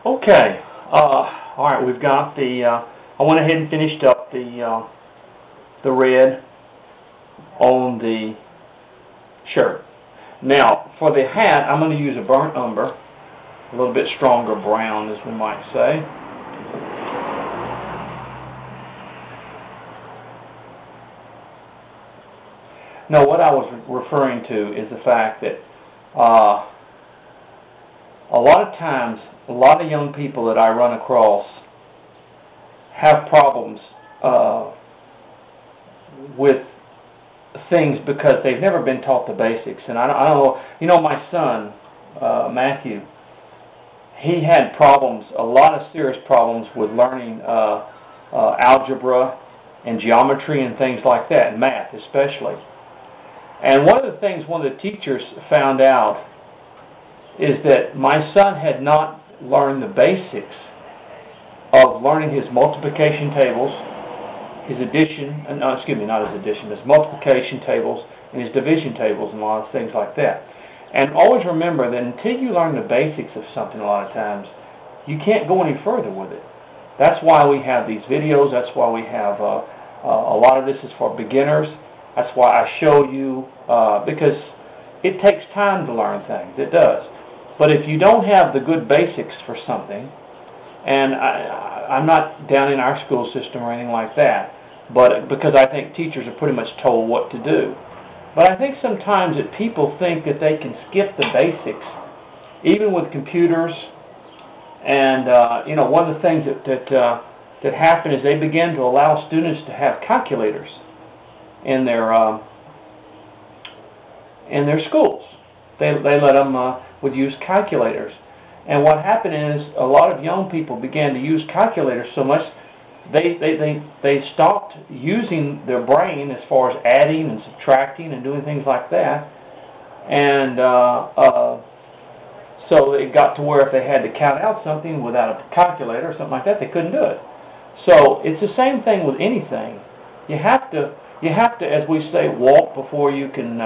Okay. All right. We've got the. I went ahead and finished up the red on the shirt. Now for the hat, I'm going to use a burnt umber, a little bit stronger brown, as we might say. Now, what I was referring to is the fact that a lot of times, a lot of young people that I run across have problems with things because they've never been taught the basics. And I don't know, you know, my son, Matthew, he had problems, a lot of serious problems with learning algebra and geometry and things like that, and math especially. And one of the things one of the teachers found out is that my son had not learned the basics of learning his multiplication tables, his addition, no, excuse me, not his addition, his multiplication tables and his division tables and a lot of things like that. And always remember that until you learn the basics of something, a lot of times, you can't go any further with it. That's why we have these videos. That's why we have a lot of this is for beginners. That's why I show you, because it takes time to learn things. It does. But if you don't have the good basics for something, and I'm not down in our school system or anything like that, but because I think teachers are pretty much told what to do. But I think sometimes that people think that they can skip the basics, even with computers. And you know, one of the things that happen is they begin to allow students to have calculators in their schools. They let them would use calculators. And what happened is a lot of young people began to use calculators so much they stopped using their brain as far as adding and subtracting and doing things like that. And so it got to where if they had to count out something without a calculator or something like that, they couldn't do it. So it's the same thing with anything. You have to, as we say, walk before you can,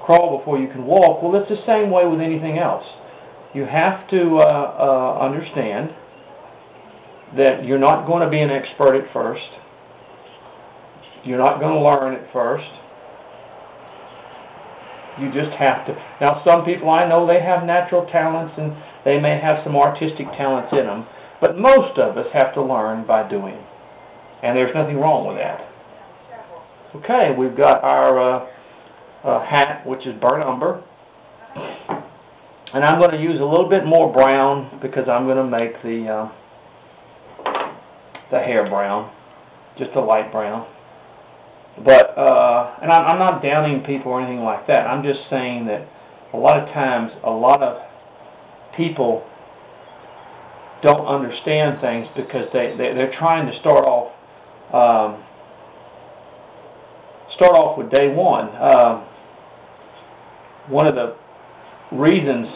crawl before you can walk. Well, it's the same way with anything else. You have to understand that you're not going to be an expert at first. You're not going to learn at first. You just have to. Now, some people I know, they have natural talents and they may have some artistic talents in them, but most of us have to learn by doing. And there's nothing wrong with that. Okay, we've got our hat, which is burnt umber. And I'm going to use a little bit more brown because I'm going to make the hair brown, just a light brown. But and I'm not downing people or anything like that. I'm just saying that a lot of times, a lot of people don't understand things because they're trying to start off with day one. One of the reasons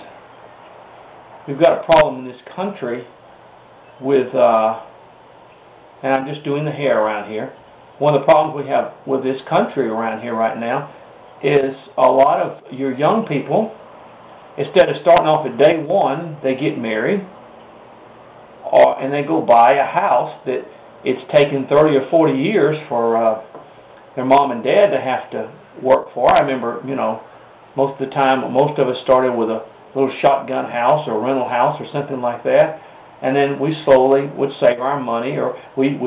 we've got a problem in this country with, and I'm just doing the hair around here, one of the problems we have with this country around here right now is a lot of your young people, instead of starting off at day one, they get married and they go buy a house that it's taken 30 or 40 years for their mom and dad to have to work for. I remember, you know, most of the time, most of us started with a little shotgun house or a rental house or something like that, and then we slowly would save our money, or we'd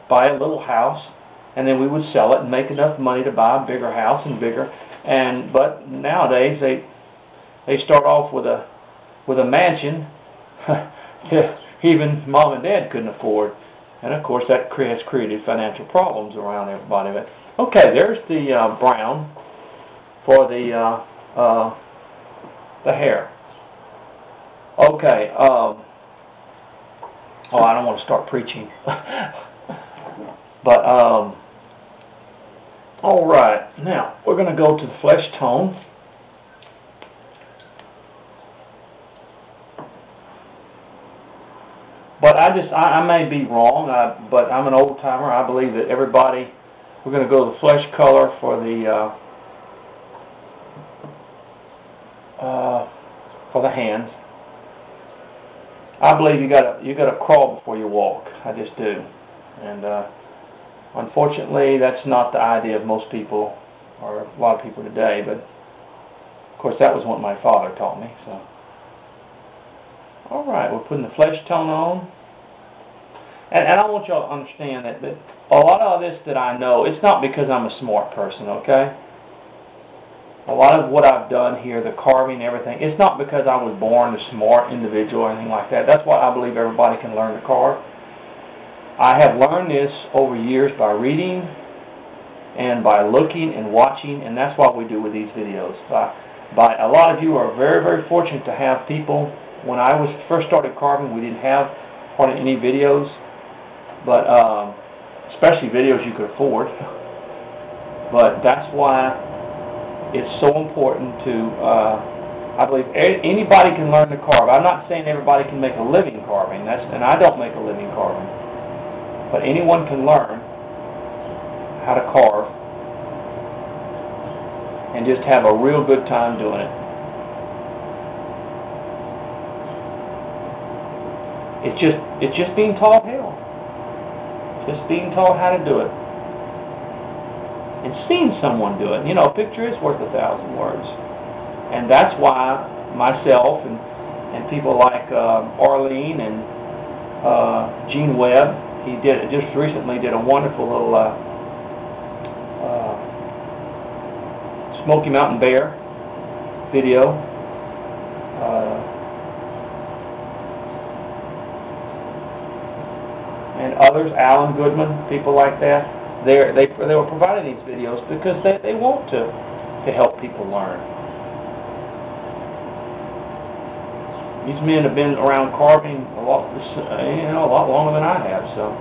buy a little house, and then we would sell it and make enough money to buy a bigger house and bigger. But nowadays they start off with a mansion even mom and dad couldn't afford, and of course that has created financial problems around everybody. But okay, there's the brown for the hair. Okay. Oh, I don't want to start preaching. But all right. Now we're going to go to the flesh tone. But I may be wrong. But I'm an old timer. I believe that everybody. We're going to go to the flesh color for the hands. I believe you gotta crawl before you walk. I just do. And unfortunately, that's not the idea of most people, or a lot of people today. But of course, that was what my father taught me. So, all right, we're putting the flesh tone on. And I want y'all to understand that a lot of this that I know, it's not because I'm a smart person, okay? A lot of what I've done here, the carving, everything, it's not because I was born a smart individual or anything like that. That's why I believe everybody can learn to carve. I have learned this over years by reading and by looking and watching, and that's what we do with these videos. By a lot of you are very, very fortunate to have people. When I first started carving, we didn't have hardly any videos. But especially videos you could afford. But that's why it's so important to, I believe anybody can learn to carve. I'm not saying everybody can make a living carving, and I don't make a living carving. But anyone can learn how to carve and just have a real good time doing it. It's just being taught hell. Just being taught how to do it. And seeing someone do it. You know, a picture is worth 1,000 words. And that's why myself and people like Arlene and Gene Webb, he just recently did a wonderful little Smoky Mountain Bear video. And others, Alan Goodman, people like that, they were providing these videos because they want to help people learn. These men have been around carving a lot longer than I have, so.